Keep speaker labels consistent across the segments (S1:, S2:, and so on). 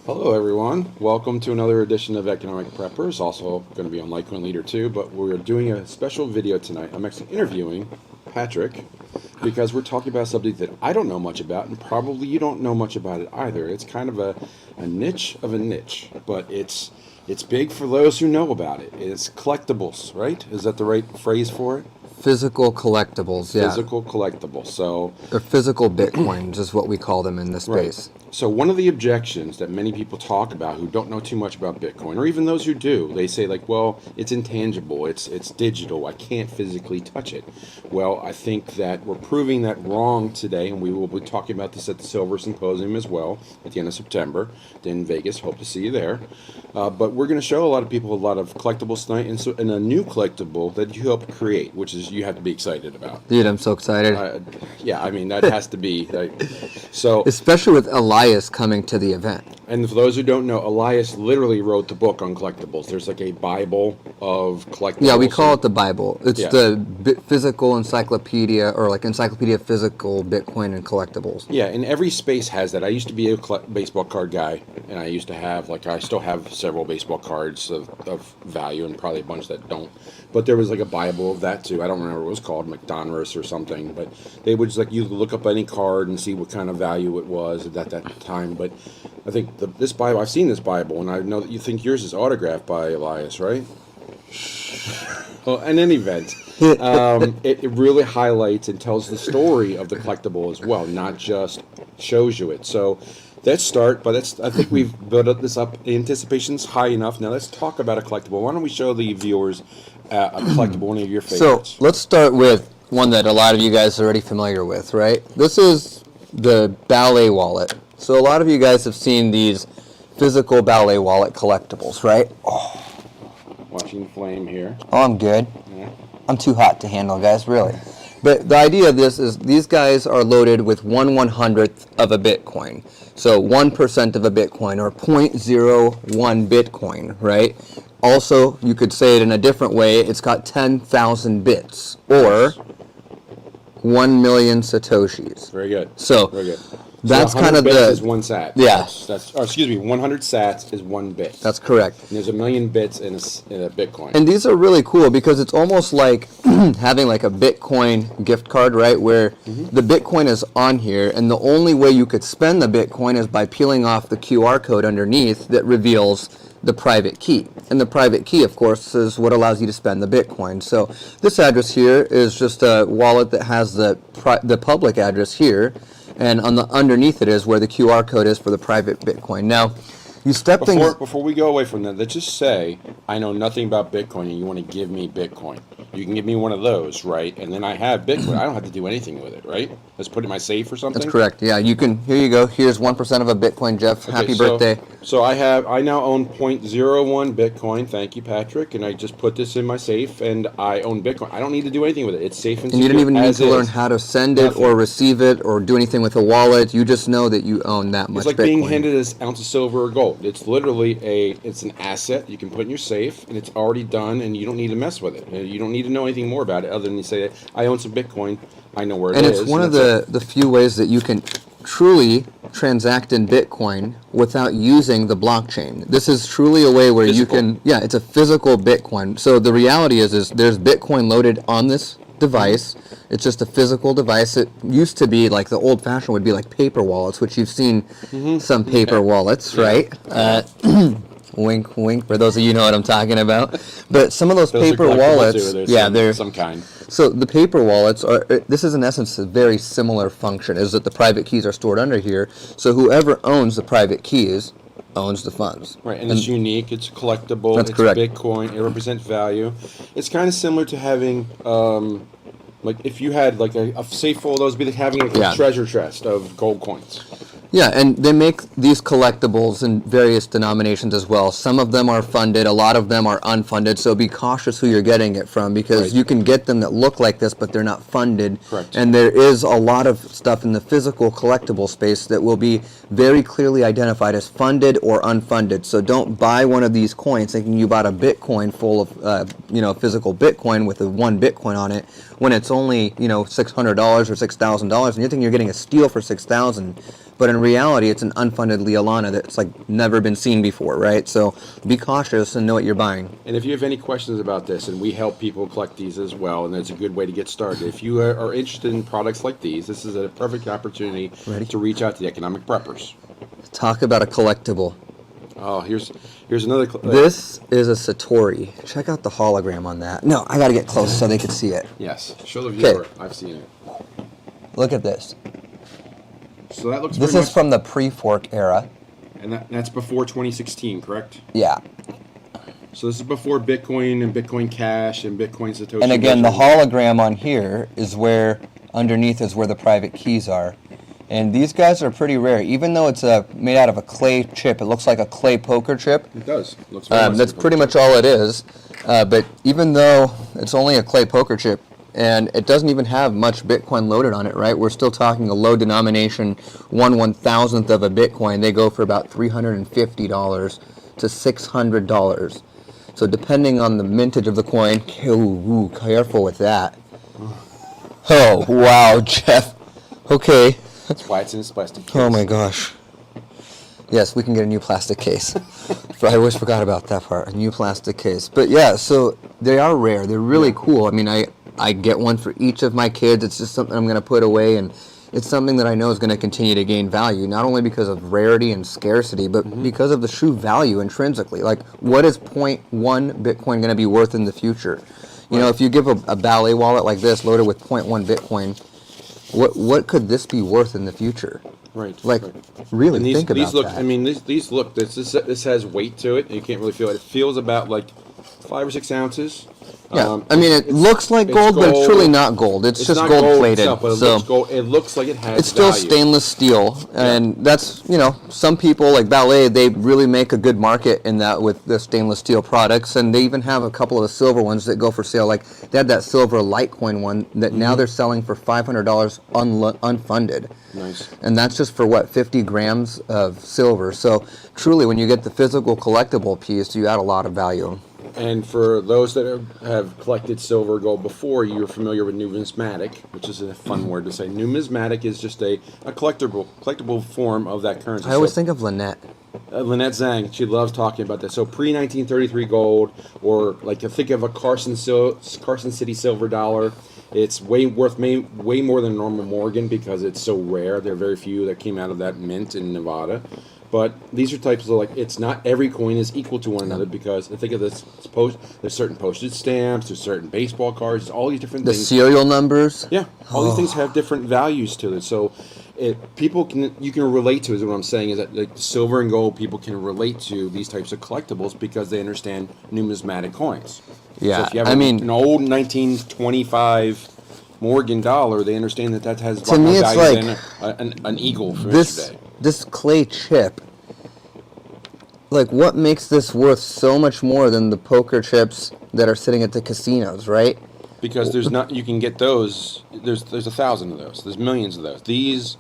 S1: Hello everyone, welcome to another edition of Economic Preppers, also going to be on LitecoinLeader too, but we're doing a special video tonight. I'm actually interviewing Patrick because we're talking about something that I don't know much about and probably you don't know much about it either. It's kind of a niche of a niche, but it's big for those who know about it. It's collectibles, right? Is that the right phrase for it?
S2: Physical collectibles, yeah.
S1: Physical collectibles. So,
S2: or physical bitcoins is what we call them in this space.
S1: Right. So one of the objections that many people talk about who don't know too much about Bitcoin, or even those who do, they say like, well, it's intangible, it's digital, I can't physically touch it. Well, I think that we're proving that wrong today, and we will be talking about this at the Silver Symposium as well at the end of September in Vegas. Hope to see you there. But we're going to show a lot of people a lot of collectibles tonight, and a new collectible that you helped create, which is you have to be excited about.
S2: Dude, I'm so excited.
S1: Yeah, I mean, that has to be. So,
S2: especially with Elias coming to the event.
S1: And for those who don't know, Elias literally wrote the book on collectibles. There's like a Bible of collectibles.
S2: Yeah, we call it the Bible. It's the physical encyclopedia, or like encyclopedia of physical Bitcoin and collectibles.
S1: Yeah, and every space has that. I used to be a baseball card guy, and I used to have, I still have several baseball cards of value, and probably a bunch that don't. But there was like a Bible of that too. I don't remember what it was called, McDonald's or something. But they would just you look up any card and see what kind of value it was at that time. But I think this Bible, I've seen this Bible, and I know that you think yours is autographed by Elias, right? Well, in any event, it really highlights and tells the story of the collectible as well, not just shows you it. So let's start, but I think we've built this up. Anticipation's high enough. Now let's talk about a collectible. Why don't we show the viewers a collectible, one of your favorites?
S2: So let's start with one that a lot of you guys are already familiar with, right? This is the Ballet Wallet. So a lot of you guys have seen these physical Ballet Wallet collectibles, right?
S1: Oh. Watching flame here.
S2: Oh, I'm good.
S1: Yeah.
S2: I'm too hot to handle, guys, really. But the idea of this is these guys are loaded with 1/100th of a Bitcoin. So 1% of a Bitcoin, or 0.01 Bitcoin, right? Also, you could say it in a different way, it's got 10,000 bits, or 1 million Satoshis.
S1: Very good.
S2: So
S1: very good.
S2: That's
S1: so
S2: kind of
S1: bits
S2: the
S1: is one sat.
S2: Yeah.
S1: Or excuse me, 100 sats is one bit.
S2: That's correct.
S1: And there's 1 million bits in a Bitcoin.
S2: And these are really cool because it's almost like having like a Bitcoin gift card, right? Where the Bitcoin is on here, and the only way you could spend the Bitcoin is by peeling off the QR code underneath that reveals the private key. And the private key, of course, is what allows you to spend the Bitcoin. So this address here is just a wallet that has the public address here. And on the underneath it is where the QR code is for the private Bitcoin. Now, you step
S1: before we go away from that, let's just say I know nothing about Bitcoin and you want to give me Bitcoin. You can give me one of those, right? And then I have Bitcoin. I don't have to do anything with it, right? Let's put it in my safe or something.
S2: That's correct. Yeah, you can. Here you go. Here's 1% of a Bitcoin, Jeff.
S1: Okay,
S2: Happy birthday.
S1: So I now own 0.01 Bitcoin. Thank you, Patrick. And I just put this in my safe, and I own Bitcoin. I don't need to do anything with it. It's safe and secure.
S2: And you don't even need to learn how to send it or receive it or do anything with a wallet. You just know that you own that much Bitcoin.
S1: It's like being handed an ounce of silver or gold. It's literally it's an asset you can put in your safe, and it's already done, and you don't need to mess with it. You don't need to know anything more about it other than you say, I own some Bitcoin. I know where it is.
S2: And it's one of the few ways that you can truly transact in Bitcoin without using the blockchain. This is truly a way where you can, it's a physical Bitcoin. So the reality is there's Bitcoin loaded on this device. It's just a physical device. It used to be like the old-fashioned would be like paper wallets, which you've seen some paper wallets, right? Wink, wink, for those of you who know what I'm talking about. But some of those paper wallets, they're
S1: some kind.
S2: So the paper wallets this is in essence a very similar function, is that the private keys are stored under here. So whoever owns the private keys owns the funds.
S1: Right, and it's unique, it's collectible,
S2: that's
S1: it's
S2: correct.
S1: Bitcoin, it represents value. It's kind of similar to having, like if you had like a safe full of those, it'd be like having a treasure chest of gold coins.
S2: Yeah, and they make these collectibles in various denominations as well. Some of them are funded, a lot of them are unfunded, so be cautious who you're getting it from, because you can get them that look like this, but they're not funded.
S1: Correct.
S2: And there is a lot of stuff in the physical collectible space that will be very clearly identified as funded or unfunded. So don't buy one of these coins thinking you bought a Bitcoin full of, physical Bitcoin with a 1 Bitcoin on it, when it's only, $600 or $6,000, and you're thinking you're getting a steal for $6,000, but in reality, it's an unfunded Leolana that's like never been seen before, right? So be cautious and know what you're buying.
S1: And if you have any questions about this, and we help people collect these as well, and it's a good way to get started. If you are interested in products like these, this is a perfect opportunity to reach out to the Economic Preppers.
S2: Talk about a collectible.
S1: Oh, here's another.
S2: This is a Satori. Check out the hologram on that. No, I got to get close so they can see it.
S1: Yes, show the viewer. I've seen it.
S2: Look at this.
S1: So that looks.
S2: This is from the pre-fork era.
S1: And that's before 2016, correct?
S2: Yeah.
S1: So this is before Bitcoin and Bitcoin Cash and Bitcoin Satoshi.
S2: And again, the hologram on here is where, underneath is where the private keys are. And these guys are pretty rare. Even though it's made out of a clay chip, it looks like a clay poker chip.
S1: It does. It looks very much
S2: that's
S1: like a
S2: pretty
S1: poker
S2: much all it is. But even though it's only a clay poker chip, and it doesn't even have much Bitcoin loaded on it, right? We're still talking a low denomination, 1/1000th of a Bitcoin. They go for about $350 to $600. So depending on the mintage of the coin, ooh, careful with that. Oh, wow, Jeff. Okay.
S1: That's why it's in its plastic case.
S2: Oh my gosh. Yes, we can get a new plastic case. I always forgot about that part, a new plastic case. But yeah, so they are rare. They're really cool. I mean, I get one for each of my kids. It's just something I'm going to put away, and it's something that I know is going to continue to gain value, not only because of rarity and scarcity, but because of the true value intrinsically. Like, what is 0.1 Bitcoin going to be worth in the future? You know, if you give a Ballet Wallet like this loaded with 0.1 Bitcoin, what could this be worth in the future?
S1: Right.
S2: Like,
S1: right.
S2: really
S1: and these,
S2: think about
S1: these look,
S2: that.
S1: I mean, these look. This has weight to it. And you can't really feel it. It feels about like 5 or 6 ounces.
S2: Yeah, I mean, it looks like gold, but it's truly not gold. It's just
S1: not
S2: gold plated.
S1: Itself, but it
S2: so
S1: looks gold. It looks like it has.
S2: it's still
S1: value.
S2: stainless steel, and that's, some people like Ballet, they really make a good market in that with the stainless steel products, and they even have a couple of the silver ones that go for sale. Like they had that silver Litecoin one that now they're selling for $500 unfunded.
S1: Nice.
S2: And that's just for 50 grams of silver. So truly, when you get the physical collectible piece, you add a lot of value.
S1: And for those that have collected silver or gold before, you're familiar with numismatic, which is a fun word to say. Numismatic is just a collectible form of that currency.
S2: I always think of Lynette.
S1: Lynette Zhang, she loves talking about that. So pre-1933 gold, or like to think of a Carson City silver dollar, it's way more than a normal Morgan because it's so rare. There are very few that came out of that mint in Nevada. But these are types of it's not every coin is equal to one another because think of this there's certain postage stamps, there's certain baseball cards, all these different things.
S2: The serial numbers.
S1: Yeah, all these things have different values to it. So you can relate to is what I'm saying is that like silver and gold people can relate to these types of collectibles because they understand numismatic coins.
S2: Yeah,
S1: so if you have an old 1925 Morgan dollar, they understand that has
S2: to me it's
S1: value
S2: like
S1: than an eagle from yesterday.
S2: This clay chip, like what makes this worth so much more than the poker chips that are sitting at the casinos, right?
S1: Because you can get those. There's 1,000 of those. There's millions of those. There's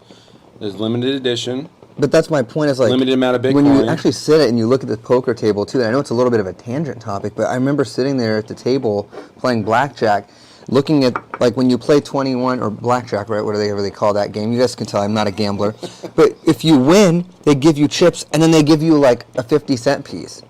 S1: limited edition.
S2: But that's my point. Is like
S1: limited amount of Bitcoin.
S2: When you actually sit it and you look at the poker table too. And I know it's a little bit of a tangent topic, but I remember sitting there at the table playing blackjack, looking at like when you play 21 or blackjack, right? Whatever they call that game. You guys can tell I'm not a gambler, but if you win, they give you chips, and then they give you like a 50-cent piece.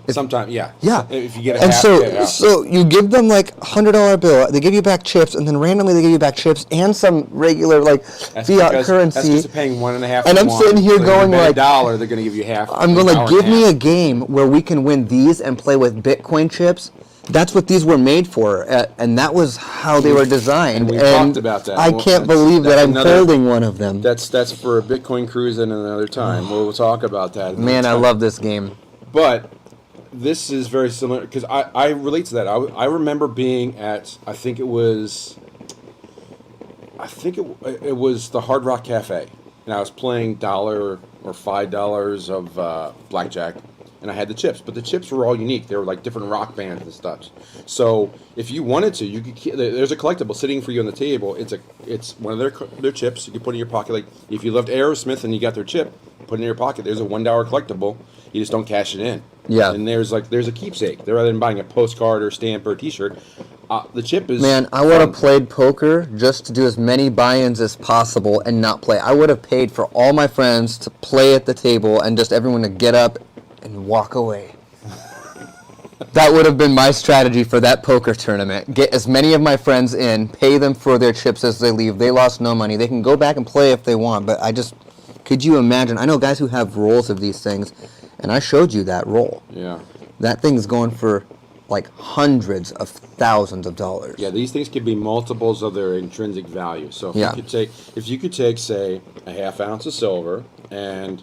S1: Sometimes, yeah.
S2: Yeah.
S1: If you get a
S2: and
S1: half,
S2: so you give them like $100 bill. They give you back chips, and then randomly they give you back chips and some regular fiat currency.
S1: That's just paying 1.5.
S2: And I'm sitting here going like
S1: $1, they're going to give you half.
S2: I'm going like, give me a game where we can win these and play with Bitcoin chips. That's what these were made for, and that was how they were designed.
S1: And we talked about that.
S2: I can't believe that I'm holding one of them.
S1: That's for a Bitcoin cruise and another time. We'll talk about that.
S2: Man, I love this game.
S1: But this is very similar because I relate to that. I remember being at I think it was the Hard Rock Cafe, and I was playing $1 or $5 of blackjack. And I had the chips, but the chips were all unique. They were like different rock bands and stuff. So if you wanted to, you could. There's a collectible sitting for you on the table. It's one of their chips. You can put in your pocket. Like if you loved Aerosmith and you got their chip, put it in your pocket. There's a $1 collectible. You just don't cash it in.
S2: Yeah.
S1: And there's a keepsake. Rather than buying a postcard or stamp or a T-shirt, The chip is
S2: Man, I would have played poker just to do as many buy-ins as possible and not play. I would have paid for all my friends to play at the table and just everyone to get up and walk away. That would have been my strategy for that poker tournament. Get as many of my friends in, pay them for their chips as they leave. They lost no money. They can go back and play if they want, but could you imagine? I know guys who have rolls of these things, and I showed you that roll.
S1: Yeah.
S2: That thing's going for like hundreds of thousands of dollars.
S1: Yeah, these things could be multiples of their intrinsic value. So if you could take, say, a half ounce of silver and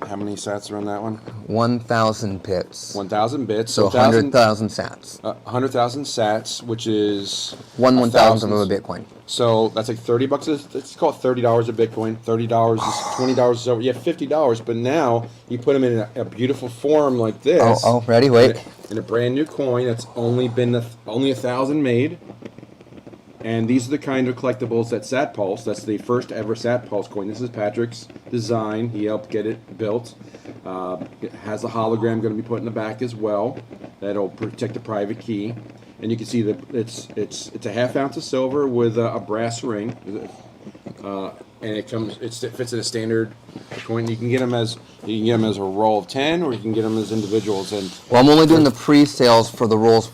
S1: how many sats are on that one?
S2: 1,000 bits.
S1: 1,000 bits.
S2: So 100,000 sats.
S1: 100,000 sats, which is
S2: one thousandth of a Bitcoin.
S1: So that's like $30. Let's call it $30 a Bitcoin. $30 is $20 is over. You have $50, but now you put them in a beautiful form like this.
S2: Oh, ready? Wait.
S1: In a brand new coin that's only 1,000 made. And these are the kind of collectibles that SatPulse, that's the first ever SatPulse coin. This is Patrick's design. He helped get it built. It has a hologram going to be put in the back as well. That'll protect the private key. And you can see that it's a half ounce of silver with a brass ring. And it fits in a standard coin. You can get them as a roll of 10, or you can get them as individuals.
S2: Well, I'm only doing the pre-sales for the rolls.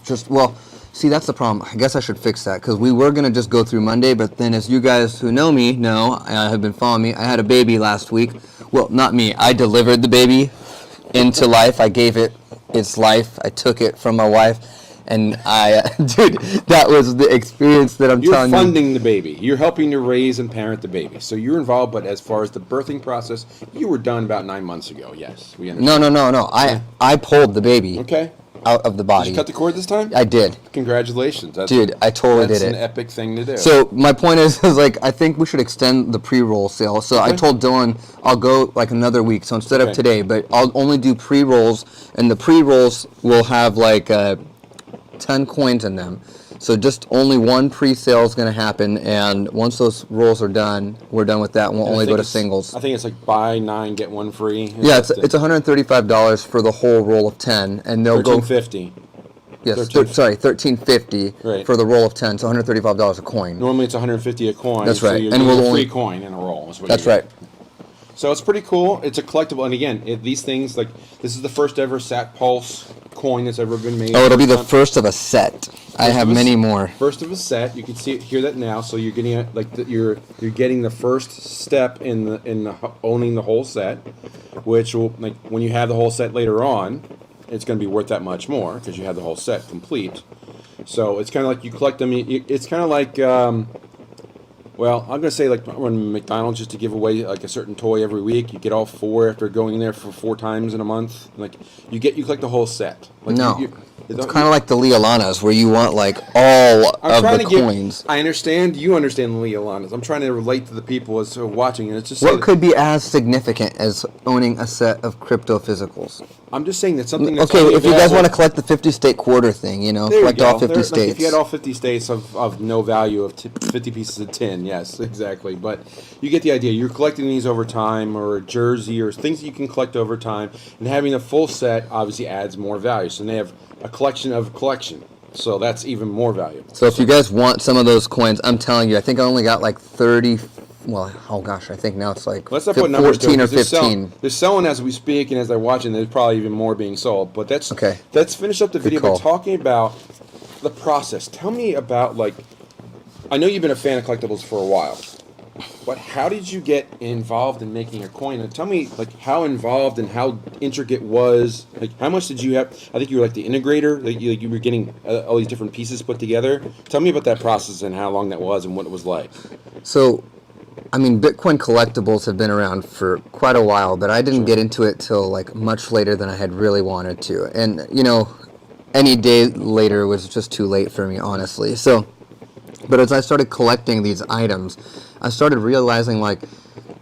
S2: See, that's the problem. I guess I should fix that, because we were going to just go through Monday, but then as you guys who know me have been following me, I had a baby last week. Well, not me. I delivered the baby into life. I gave it its life. I took it from my wife, and dude, that was the experience that I'm telling you.
S1: You're funding the baby. You're helping to raise and parent the baby. So you're involved, but as far as the birthing process, you were done about 9 months ago. Yes, we understand.
S2: No. I pulled the baby.
S1: Okay.
S2: Out of the body.
S1: Did you cut the cord this time?
S2: I did.
S1: Congratulations.
S2: Dude, I totally did it.
S1: That's an epic thing to do.
S2: So my point is like, I think we should extend the pre-roll sale. So I told Dylan I'll go like another week. So instead of today, but I'll only do pre-rolls, and the pre-rolls will have like 10 coins in them. So just only one pre-sale is going to happen, and once those rolls are done, we're done with that, and we'll only go to singles.
S1: I think it's like buy 9, get 1 free.
S2: Yeah, it's $135 for the whole roll of 10, and they'll go
S1: $13.50.
S2: Yes, $13.50 for the roll of 10, so $135 a coin.
S1: Normally it's $150 a coin.
S2: That's right,
S1: so you're
S2: and we'll
S1: a
S2: only
S1: free coin in a roll.
S2: That's right.
S1: So it's pretty cool. It's a collectible, and again, these things, like, this is the first ever SatPulse coin that's ever been made.
S2: Oh, it'll be the first of a set. I have many more.
S1: First of a set. You can hear that now. So you're getting you're getting the first step in owning the whole set, which will, like, when you have the whole set later on, it's going to be worth that much more because you have the whole set complete. So it's kind of like you collect them. It's kind of like. Well, I'm going to say like when McDonald's used to give away like a certain toy every week. You get all 4 after going there for 4 times in a month. Like you collect the whole set. Like,
S2: no, it's kind of like the Leolanas where you want like all of the coins.
S1: I understand. You understand the Leolanas. I'm trying to relate to the people as watching, and it's just
S2: what could be as significant as owning a set of crypto physicals.
S1: I'm just saying that something. That's
S2: okay, if you guys want to collect the 50 state quarter thing, collect all 50 states.
S1: Like if you had all 50 states of no value of 50 pieces of tin, yes, exactly. But you get the idea. You're collecting these over time, or a jersey, or things that you can collect over time, and having a full set obviously adds more value. So they have a collection of a collection. So that's even more valuable.
S2: So if you guys want some of those coins, I'm telling you, I think I only got like 30. Well, oh gosh, I think now it's like
S1: let's not put numbers
S2: 14 or
S1: 15. They're selling as we speak, and as they're watching, there's probably even more being sold. But that's okay. Let's finish up the video by talking about the process. Tell me about, like, I know you've been a fan of collectibles for a while, but how did you get involved in making a coin? And tell me, like, how involved and how intricate was, like, how much did you have? I think you were like the integrator, like you were getting all these different pieces put together. Tell me about that process and how long that was and what it was like.
S2: So, I mean, Bitcoin collectibles have been around for quite a while, but I didn't get into it till like much later than I had really wanted to. And, any day later was just too late for me, honestly. So, but as I started collecting these items, I started realizing like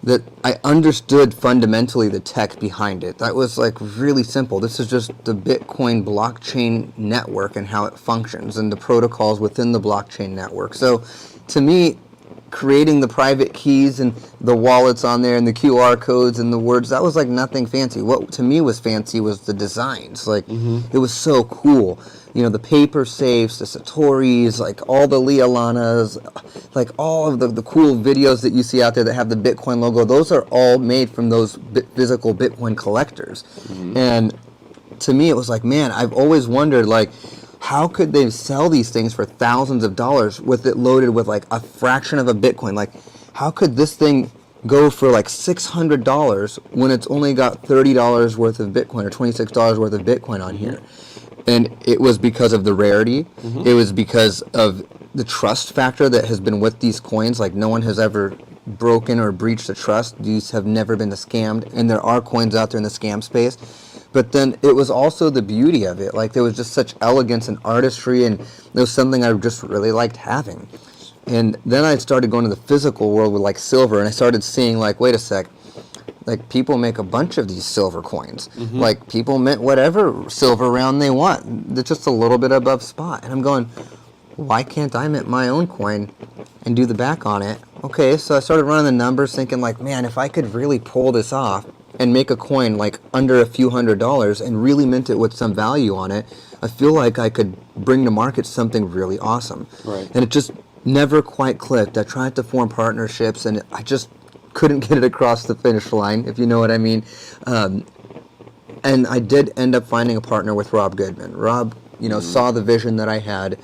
S2: that I understood fundamentally the tech behind it. That was like really simple. This is just the Bitcoin blockchain network and how it functions and the protocols within the blockchain network. So to me, creating the private keys and the wallets on there and the QR codes and the words, that was like nothing fancy. What to me was fancy was the designs. Like it was so cool. You know, the paper safes, the Satoris, like all the Lialanas, like all of the cool videos that you see out there that have the Bitcoin logo, those are all made from those physical Bitcoin collectors. And to me, it was like, man, I've always wondered, like, how could they sell these things for thousands of dollars with it loaded with like a fraction of a Bitcoin? Like, how could this thing go for like $600 when it's only got $30 worth of Bitcoin or $26 worth of Bitcoin on here? And it was because of the rarity. It was because of the trust factor that has been with these coins. Like, no one has ever broken or breached the trust. These have never been scammed. And there are coins out there in the scam space. But then it was also the beauty of it. Like, there was just such elegance and artistry, and it was something I just really liked having. And then I started going to the physical world with like silver, and I started seeing like, wait a sec, like people make a bunch of these silver coins. Like, people mint whatever silver round they want. They're just a little bit above spot. And I'm going, why can't I mint my own coin and do the back on it? Okay, so I started running the numbers thinking like, man, if I could really pull this off and make a coin like under a few $100s and really mint it with some value on it, I feel like I could bring to market something really awesome.
S1: Right.
S2: And it just never quite clicked. I tried to form partnerships and I just couldn't get it across the finish line, if you know what I mean. And I did end up finding a partner with Rob Goodman. Rob, you know, saw the vision that I had.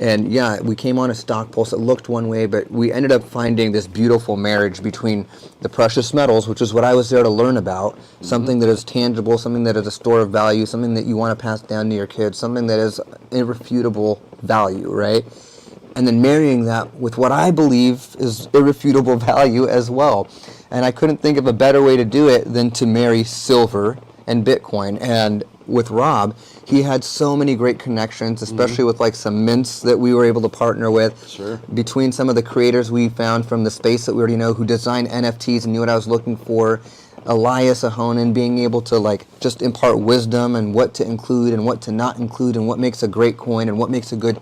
S2: And yeah, we came on a stock pulse. It looked one way, but we ended up finding this beautiful marriage between the precious metals, which is what I was there to learn about, something that is tangible, something that is a store of value, something that you want to pass down to your kids, something that is irrefutable value, right? And then marrying that with what I believe is irrefutable value as well. And I couldn't think of a better way to do it than to marry silver and Bitcoin. And with Rob, he had so many great connections, especially with like some mints that we were able to partner with.
S1: Sure.
S2: Between some of the creators we found from the space that we already know who designed NFTs and knew what I was looking for. Elias Ahonen being able to like just impart wisdom and what to include and what to not include and what makes a great coin and what makes a good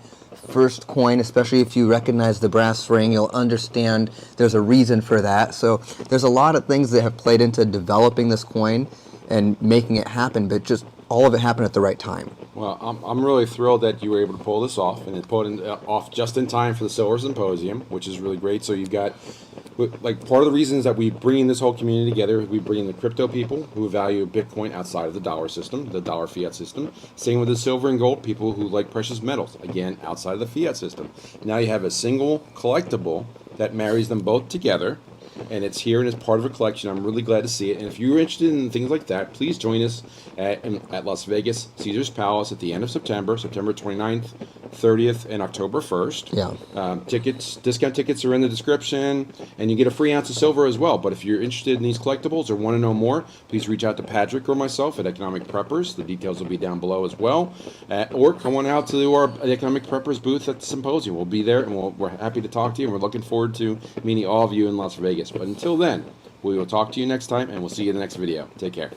S2: first coin, especially if you recognize the brass ring, you'll understand there's a reason for that. So there's a lot of things that have played into developing this coin and making it happen, but just all of it happened at the right time.
S1: Well, I'm really thrilled that you were able to pull this off, and it pulled off just in time for the Silver Symposium, which is really great. So you've got, like, part of the reasons that we bring in this whole community together, we bring in the crypto people who value Bitcoin outside of the dollar system, the dollar fiat system. Same with the silver and gold people who like precious metals, again, outside of the fiat system. Now you have a single collectible that marries them both together, and it's here and it's part of a collection. I'm really glad to see it. And if you're interested in things like that, please join us at Las Vegas Caesar's Palace at the end of September 29th, 30th, and October 1st.
S2: Yeah.
S1: Discount tickets are in the description, and you get a free ounce of silver as well. But if you're interested in these collectibles or want to know more, please reach out to Patrick or myself at EconomicPreppers. The details will be down below as well. Or come on out to our EconomicPreppers booth at the symposium. We'll be there, and we're happy to talk to you, and we're looking forward to meeting all of you in Las Vegas. But until then, we will talk to you next time, and we'll see you in the next video. Take care.